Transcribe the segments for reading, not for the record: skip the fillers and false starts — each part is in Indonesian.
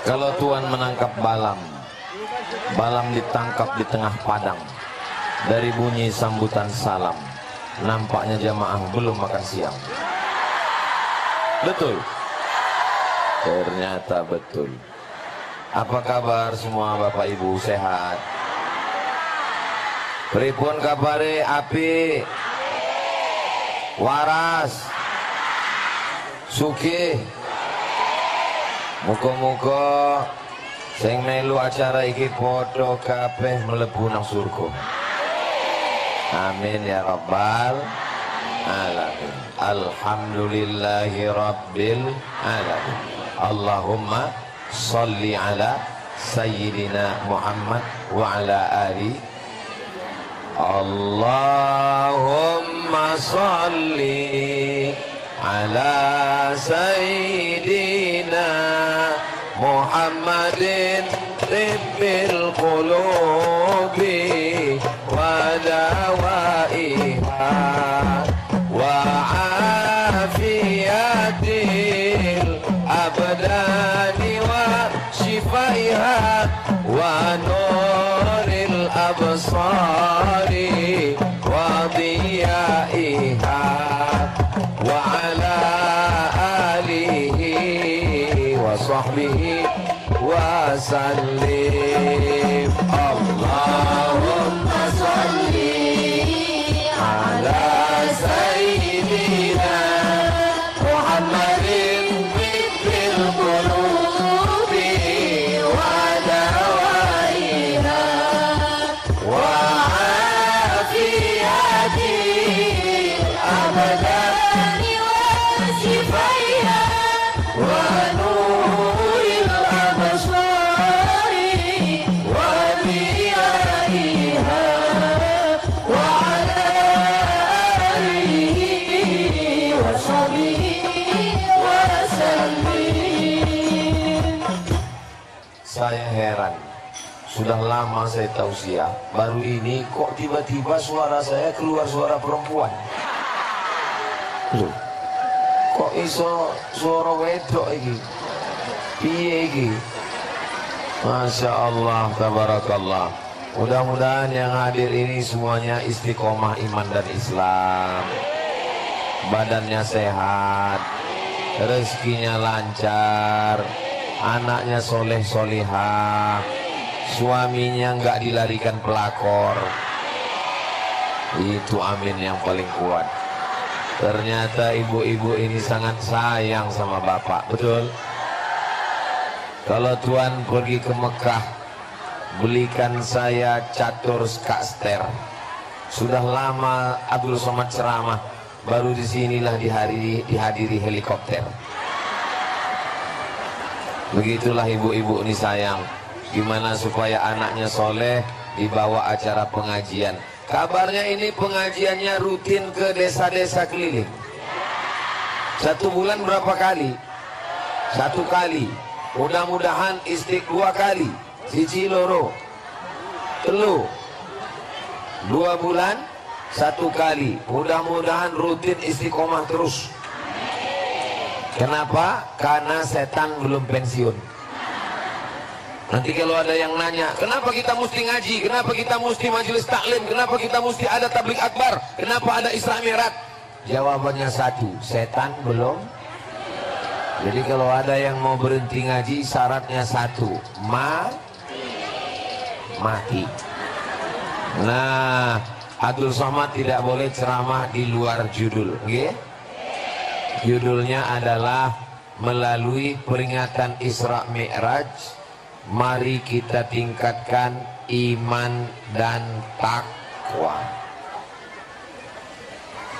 Kalau Tuhan menangkap Balam, Balam ditangkap di tengah padang. Dari bunyi sambutan salam, nampaknya jamaah belum makan siang. Betul? Ternyata betul. Apa kabar semua Bapak Ibu, sehat? Pripun kabare, api, waras, sugih. Muga-muga sing melu acara iki padha kabeh mlebu nang surga. Amin ya rabbal alamin. Alhamdulillahi rabbil alamin. Allahumma sholli ala sayyidina Muhammad wa ala ali. Allahumma sholli ala sayyidina Muhammadin tibbil qulubi wa dawaiha wa afiyatil abdani wa shifaiha wa nuril absari wa diyaiha wa ala alihi wa sahbihi wa sallim. Allahumma salli ala sayyidina Muhammadin tibbil qulubi wa dawaiha wa afiyatil abdani wa shifaiha wa nuril absari wa diyaiha wa ala alihi wa sahbihi wa sallim. Saya heran, sudah lama saya tausiah, baru ini kok tiba-tiba suara saya keluar suara perempuan. Loh, kok iso suara wedok iki? Piye iki? Masya Allah, tabarakallah. Mudah-mudahan yang hadir ini semuanya istiqomah iman dan Islam, badannya sehat, rezekinya lancar, anaknya soleh solihah, suaminya nggak dilarikan pelakor. Itu amin yang paling kuat. Ternyata ibu-ibu ini sangat sayang sama bapak, betul? Kalau Tuhan pergi ke Mekah, belikan saya catur skaster. Sudah lama Abdul Somad ceramah, baru disinilah dihadiri helikopter. Begitulah ibu-ibu ini sayang. Gimana supaya anaknya soleh dibawa acara pengajian. Kabarnya ini pengajiannya rutin ke desa-desa keliling. 1 bulan berapa kali? 1 kali. Mudah-mudahan istiq 2 kali. Siji loro telu 2 bulan 1 kali. Mudah-mudahan rutin istiqomah terus. Kenapa? Karena setan belum pensiun. Nanti kalau ada yang nanya, kenapa kita mesti ngaji? Kenapa kita mesti majelis taklim? Kenapa kita mesti ada tablik akbar? Kenapa ada Isra Mi'raj? Jawabannya satu, setan belum. Jadi kalau ada yang mau berhenti ngaji, syaratnya satu, mati. Nah, Abdul Somad tidak boleh ceramah di luar judul, okay? Judulnya adalah melalui peringatan Isra Mi'raj, mari kita tingkatkan iman dan takwa.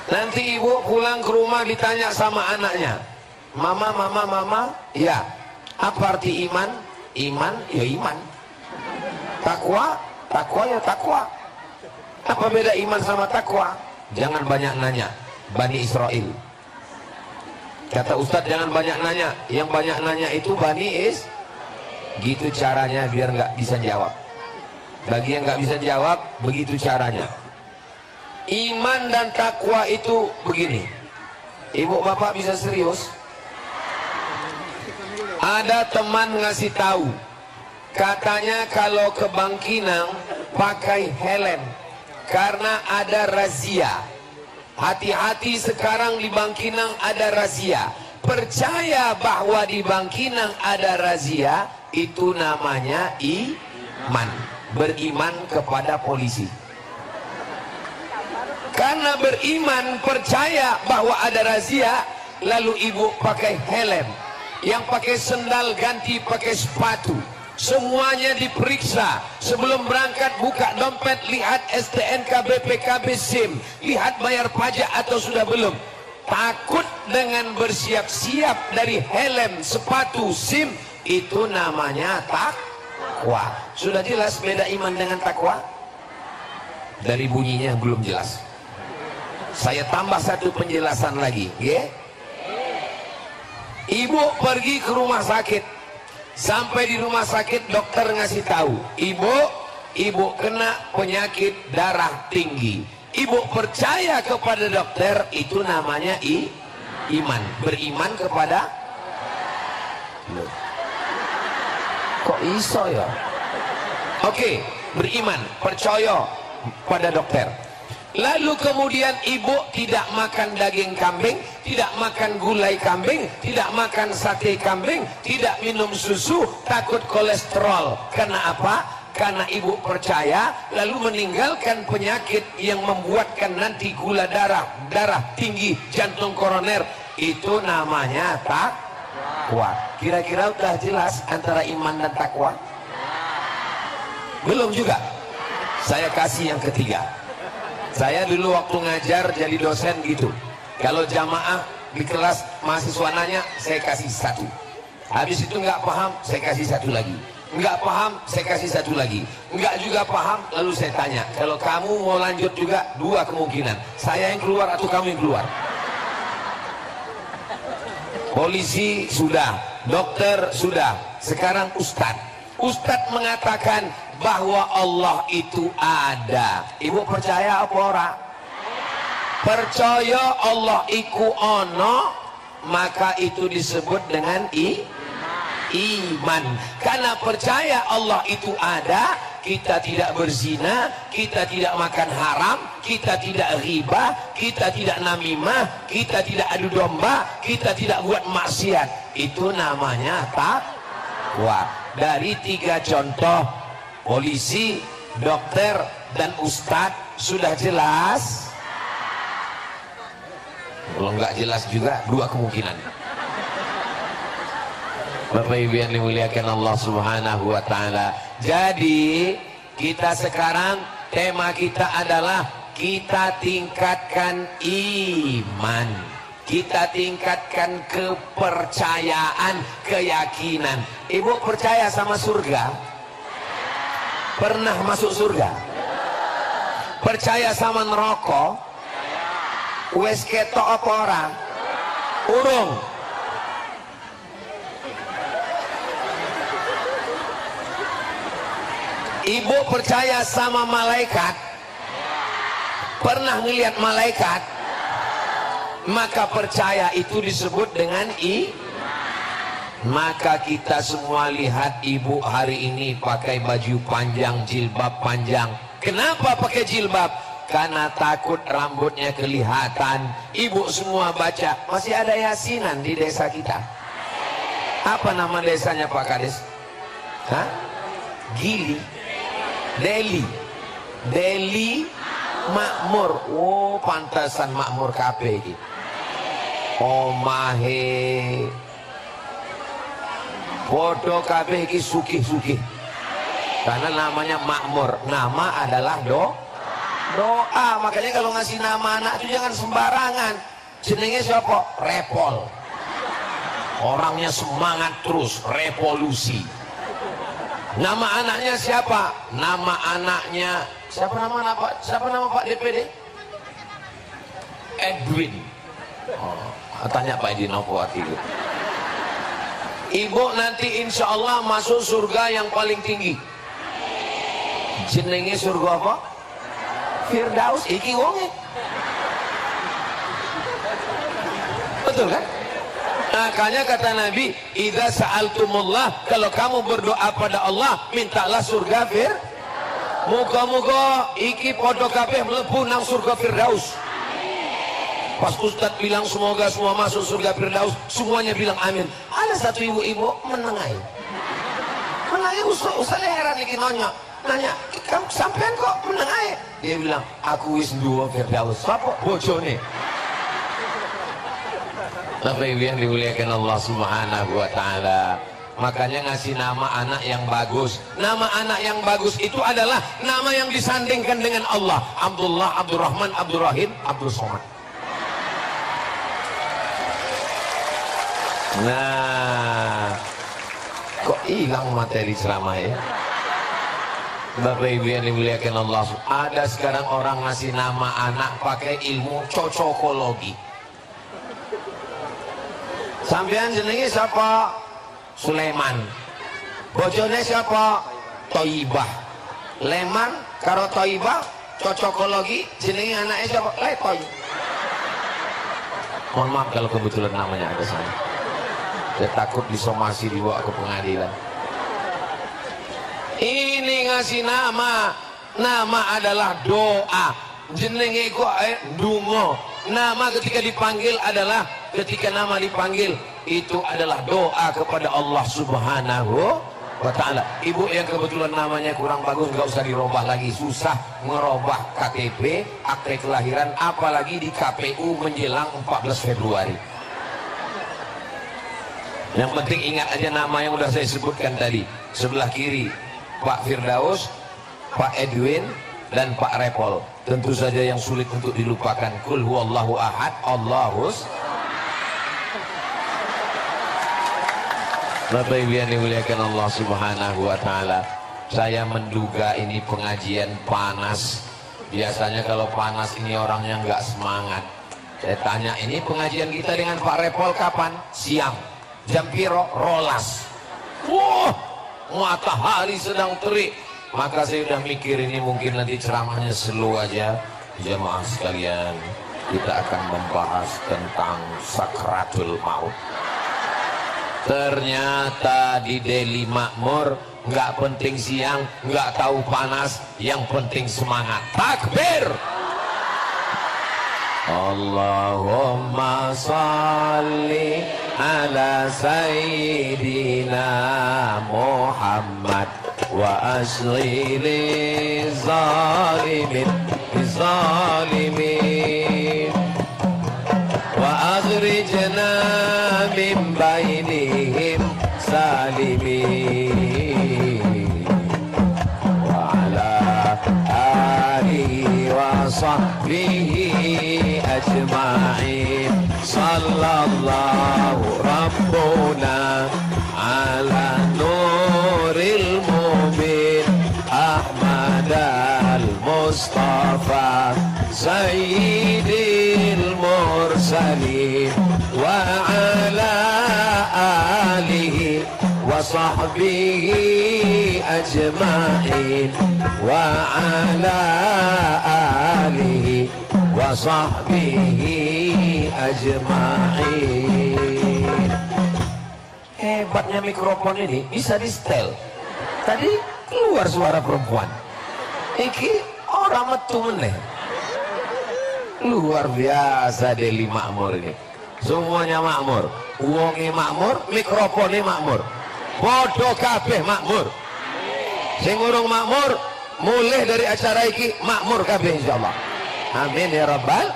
Nanti ibu pulang ke rumah ditanya sama anaknya, mama, ya, apa arti iman? Iman, ya iman. Takwa, ya takwa. Apa beda iman sama takwa? Jangan banyak nanya, Bani Israel. Kata Ustadz jangan banyak nanya, yang banyak nanya itu Bani Is. Gitu caranya biar nggak bisa jawab. Bagi yang nggak bisa jawab, begitu caranya. Iman dan takwa itu begini. Ibu bapak bisa serius? Ada teman ngasih tahu, katanya kalau ke Bangkinang pakai helm karena ada razia. Hati-hati sekarang di Bangkinang ada razia. Percaya bahwa di Bangkinang ada razia, itu namanya iman. Beriman kepada polisi. Karena beriman, percaya bahwa ada razia, lalu ibu pakai helm. Yang pakai sendal ganti pakai sepatu. Semuanya diperiksa. Sebelum berangkat buka dompet, lihat STNK, BPKB, SIM. Lihat bayar pajak atau sudah belum. Takut dengan bersiap-siap dari helm, sepatu, SIM. Itu namanya takwa. Sudah jelas beda iman dengan takwa? Dari bunyinya belum jelas. Saya tambah satu penjelasan lagi, ya. Ibu pergi ke rumah sakit. Sampai di rumah sakit dokter ngasih tahu, ibu kena penyakit darah tinggi. Ibu percaya kepada dokter, itu namanya iman. Beriman kepada. Loh. Kok iso ya? Oke, beriman, percaya pada dokter. Lalu kemudian ibu tidak makan daging kambing, tidak makan gulai kambing, tidak makan sate kambing, tidak minum susu, takut kolesterol. Karena apa? Karena ibu percaya, lalu meninggalkan penyakit yang membuatkan nanti gula darah tinggi, jantung koroner. Itu namanya takwa. Kira-kira udah jelas antara iman dan takwa? Belum juga. Saya kasih yang ketiga. Saya dulu waktu ngajar jadi dosen gitu. Kalau jamaah di kelas mahasiswa nanya, saya kasih satu. Habis itu nggak paham, saya kasih satu lagi. Nggak paham, saya kasih satu lagi. Nggak juga paham, lalu saya tanya. Kalau kamu mau lanjut juga, dua kemungkinan. Saya yang keluar atau kamu yang keluar. Polisi sudah, dokter sudah, sekarang ustadz. Ustadz mengatakan bahwa Allah itu ada. Ibu percaya apa ora? Percaya Allah iku ono, maka itu disebut dengan iman. Karena percaya Allah itu ada, kita tidak berzina, kita tidak makan haram, kita tidak riba, kita tidak namimah, kita tidak adu domba, kita tidak buat maksiat. Itu namanya takwa. Dari tiga contoh, polisi, dokter, dan ustadz, sudah jelas? Kalau nggak jelas juga, dua kemungkinan. Bapak Ibu yang dimuliakan Allah Subhanahu wa Ta'ala. Jadi kita sekarang, tema kita adalah kita tingkatkan iman, kita tingkatkan kepercayaan, keyakinan. Ibu percaya sama surga? Pernah masuk surga? Percaya sama neraka? Wes ketok apa ora? Urung. Ibu percaya sama malaikat? Pernah ngelihat malaikat? Maka percaya itu disebut dengan Maka kita semua lihat ibu hari ini pakai baju panjang, jilbab panjang. Kenapa pakai jilbab? Karena takut rambutnya kelihatan. Ibu semua baca. Masih ada yasinan di desa kita. Apa nama desanya Pak Kades? Hah? Gili, Deli Makmur. Oh, pantasan makmur kabeh iki. Omahe bodoh kabeh iki sugih-sugih. Karena namanya makmur. Nama adalah doa. Makanya kalau ngasih nama anak itu jangan sembarangan. Jenenge siapa? Repol. Orangnya semangat terus, revolusi. Nama anaknya siapa? Nama anaknya siapa nama Pak DPD? Edwin. Oh, tanya Pak Edwin apa itu? Ibu nanti insya Allah masuk surga yang paling tinggi. Jenenge surga apa? Firdaus. Iki wonge. Betul kan? Makanya kata Nabi, idza sa'altumullah, kalau kamu berdoa pada Allah, mintalah surga muga-muga iki podo kabeh mlebu nang surga Firdaus. Pas Ustadz bilang semoga semua masuk surga Firdaus, semuanya bilang amin. Ada satu ibu-ibu menengahi. Ustadz heran iki nanya, kamu sampean kok menengahi? Dia bilang, aku wis duwe Firdaus. Sapa bojone? Bapak Ibu yang dimuliakan Allah Subhanahu wa taala. Makanya ngasih nama anak yang bagus. Nama anak yang bagus itu adalah nama yang disandingkan dengan Allah. Abdullah, Abdurrahman, Abdurrahim, Abdul Somad. Nah, kok hilang materi ceramah ya? Bapak Ibu yang dimuliakan Allah. Ada sekarang orang ngasih nama anak pakai ilmu cocokologi. Sampean jenenge siapa? Sulaiman. Bojone siapa? Toibah. Leman karo Toibah cocokologi jenenge anaknya siapa? Letoy. Mohon maaf kalau kebetulan namanya ada sana. Saya takut disomasi dibawa ke pengadilan. Ini ngasih nama. Nama adalah doa. Jenenge kok dungo. Nama ketika dipanggil adalah, ketika nama dipanggil itu adalah doa kepada Allah Subhanahu wa ta'ala. Ibu yang kebetulan namanya kurang bagus nggak usah dirubah lagi, susah ngerubah KTP, akte kelahiran, apalagi di KPU menjelang 14 Februari. Yang penting ingat aja nama yang udah saya sebutkan tadi. Sebelah kiri Pak Firdaus, Pak Edwin, dan Pak Repol. Tentu saja yang sulit untuk dilupakan, Qul huwallahu ahad, Allahus. Bapak Ibu yang dimuliakan Allah Subhanahu wa taala. Saya menduga ini pengajian panas. Biasanya kalau panas ini orangnya nggak semangat. Saya tanya, ini pengajian kita dengan Pak Repol kapan? Siang. Jam piro? Rolas. Wah, matahari sedang terik. Maka saya udah mikir ini mungkin nanti ceramahnya slow aja. Jamaah sekalian, kita akan membahas tentang sakratul maut. Ternyata di Deli Makmur nggak penting siang, nggak tahu panas, yang penting semangat. Takbir! Allahumma salli ala sayyidina Muhammad wa asghili zalimin bizalimin wa akhrijna min bainihim salimin wa ala alihi wa sahbihi ajma'in. Sallallahu rabbuna ala nuril mubin Ahmad al-Mustafa sayyidil mursalin wa ala alihi wa sahbihi ajma'in wa ala alihi wa sahbihi ajma'in. Hebatnya mikrofon ini bisa di setel. Tadi keluar suara perempuan. Iki orang metu meneh. Luar biasa Deli Makmur ini. Semuanya makmur. Uangnya makmur, mikrofonnya makmur. Bodoh kabeh makmur. Sing urung makmur, mulai dari acara iki makmur kabeh insyaallah. Amin ya rabbal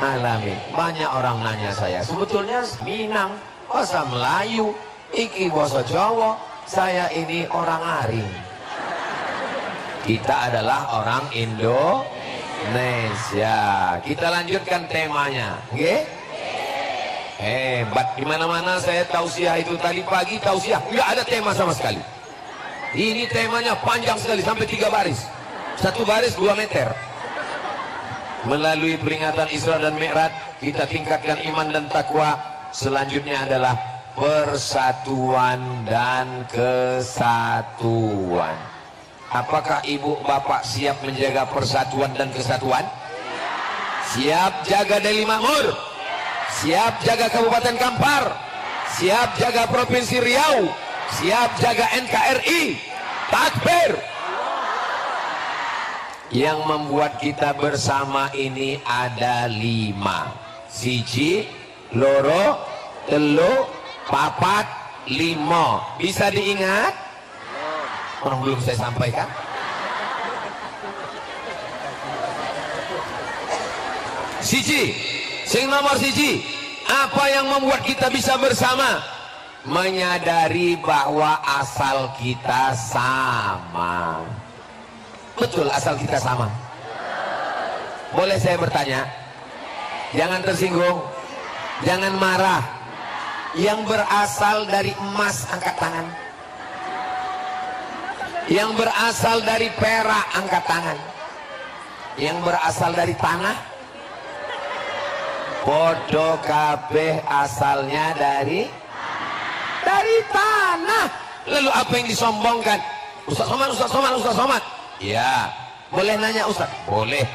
alamin. Banyak orang nanya saya, sebetulnya Minang, bahasa Melayu, iki bahasa Jawa, saya ini orang Aring. Kita adalah orang Indonesia. Kita lanjutkan temanya, nggih? Hebat. Di mana-mana saya tausiah itu tadi pagi tausiah, nggak ada tema sama sekali. Ini temanya panjang sekali sampai 3 baris. 1 baris 2 meter. Melalui peringatan Isra dan Mi'raj kita tingkatkan iman dan takwa. Selanjutnya adalah persatuan dan kesatuan. Apakah ibu bapak siap menjaga persatuan dan kesatuan? Siap jaga Deli Makmur? Siap jaga Kabupaten Kampar? siap jaga Provinsi Riau, siap jaga NKRI. Takbir. Yang membuat kita bersama ini ada 5. Siji, loro, telu, papat, 5. Bisa diingat? Orang belum saya sampaikan. Siji, sing nomor siji, apa yang membuat kita bisa bersama? Menyadari bahwa asal kita sama. Betul, asal kita sama. Boleh saya bertanya? Jangan tersinggung, jangan marah. Yang berasal dari emas angkat tangan. Yang berasal dari perak angkat tangan. Yang berasal dari tanah, podo kabeh asalnya dari tanah. Lalu apa yang disombongkan? Ustaz Somad, Ustaz Somad, Ustaz Somad. Ya, boleh nanya Ustaz? Boleh.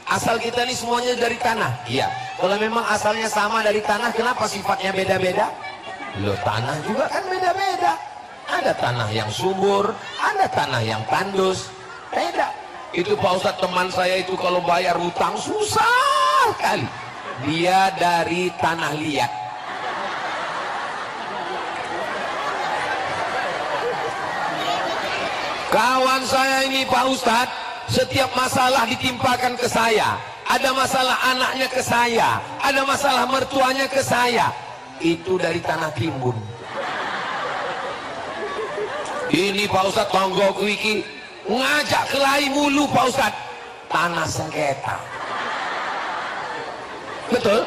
Asal kita ini semuanya dari tanah. Iya. Kalau memang asalnya sama dari tanah, kenapa sifatnya beda-beda? Loh, tanah juga kan beda-beda. Ada tanah yang subur, ada tanah yang tandus. Beda. Itu Pak Ustaz, teman saya itu kalau bayar hutang susah kali. Dia dari tanah liat. Kawan saya ini Pak Ustadz, setiap masalah ditimpakan ke saya. Ada masalah anaknya ke saya, ada masalah mertuanya ke saya. Itu dari tanah timbun. Ini Pak Ustadz, tonggoku iki ngajak kelahi mulu Pak Ustadz. Tanah sengketa. Betul?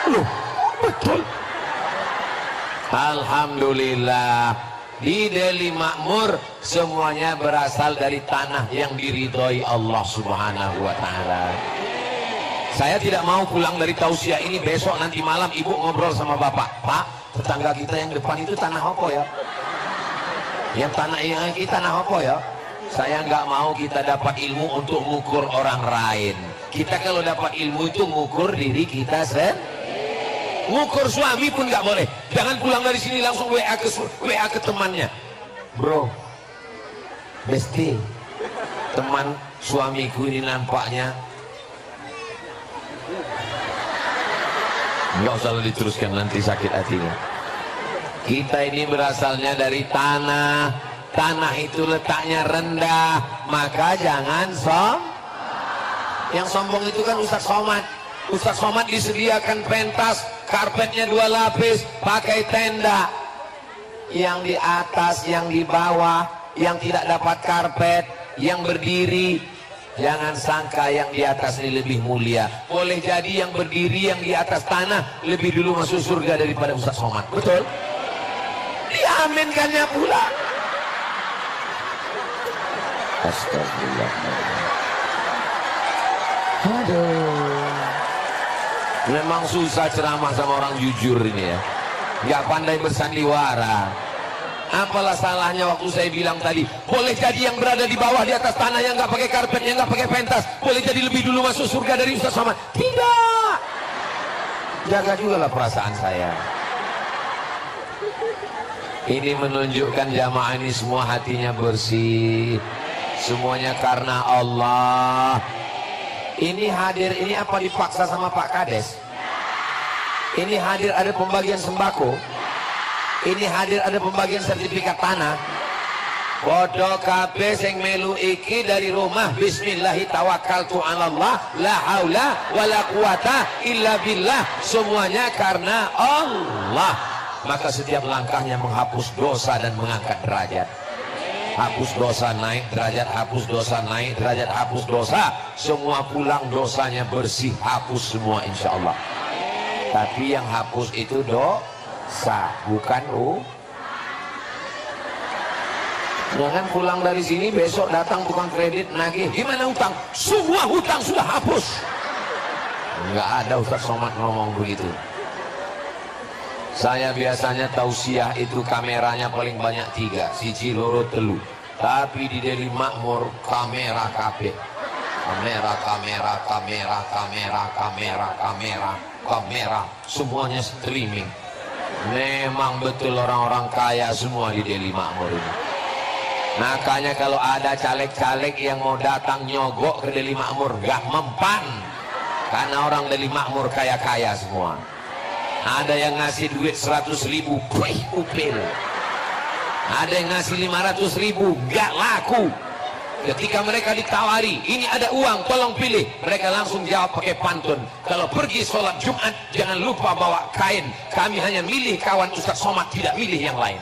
Loh, betul. Alhamdulillah, di Deli Makmur semuanya berasal dari tanah yang diridhoi Allah Subhanahu wa Ta'ala. Saya tidak mau pulang dari tausiah ini besok nanti malam ibu ngobrol sama bapak. Pak, tetangga kita yang depan itu tanah apa ya? Yang tanah yang kita tanah apa ya? Saya nggak mau kita dapat ilmu untuk mengukur orang lain. Kita kalau dapat ilmu itu mengukur diri kita sendiri. Ngukur suami pun nggak boleh. Jangan pulang dari sini langsung WA ke temannya. Bro, Besti, teman suamiku ini nampaknya. Nggak usah diteruskan, nanti sakit hatinya. Kita ini berasalnya dari tanah. Tanah itu letaknya rendah, maka jangan Yang sombong itu kan Ustaz Somad. Ustaz Somad disediakan pentas, karpetnya 2 lapis, pakai tenda. Yang di atas, yang di bawah, yang tidak dapat karpet, yang berdiri. Jangan sangka yang di atas ini lebih mulia. Boleh jadi yang berdiri, yang di atas tanah lebih dulu masuk surga daripada Ustaz Somad. Betul? Diaminkannya pula. Astagfirullah. Aduh. Memang susah ceramah sama orang jujur ini ya. Gak pandai bersandiwara. Apalah salahnya waktu saya bilang tadi, boleh jadi yang berada di bawah, di atas tanah, yang gak pakai karpet, yang gak pakai pentas, boleh jadi lebih dulu masuk surga dari Ustaz Somad. Tidak. Jaga juga lah perasaan saya. Ini menunjukkan jamaah ini semua hatinya bersih. Semuanya karena Allah. Ini hadir, ini apa dipaksa sama Pak Kades? Ini hadir ada pembagian sembako. Ini hadir ada pembagian sertifikat tanah. Bodoh kabeh sing melu iki dari rumah bismillahi tawakkaltu 'alallah la haula wala quwata illa billah. Semuanya karena Allah. Maka setiap langkahnya menghapus dosa dan mengangkat derajat. Hapus dosa naik derajat, hapus dosa naik derajat, hapus dosa. Semua pulang dosanya bersih, hapus semua insya Allah. Tapi yang hapus itu dosa, bukan Jangan pulang dari sini besok datang tukang kredit nagih. Gimana hutang? Semua hutang sudah hapus. Enggak ada Ustaz Somad ngomong begitu. Saya biasanya tausiah itu kameranya paling banyak 3, siji loro telu. Tapi di Deli Makmur kamera kabeh. Kamera. Semuanya streaming. Memang betul orang-orang kaya semua di Deli Makmur ini. Makanya kalau ada caleg-caleg yang mau datang nyogok ke Deli Makmur, gak mempan. Karena orang Deli Makmur kaya-kaya semua. Ada yang ngasih duit 100.000, upil. Ada yang ngasih 500.000, gak laku. Ketika mereka ditawari, ini ada uang, tolong pilih, mereka langsung jawab pakai pantun. Kalau pergi sholat Jumat, jangan lupa bawa kain. Kami hanya milih kawan Ustaz Somad, tidak milih yang lain.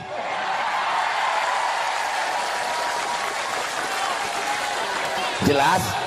Jelas?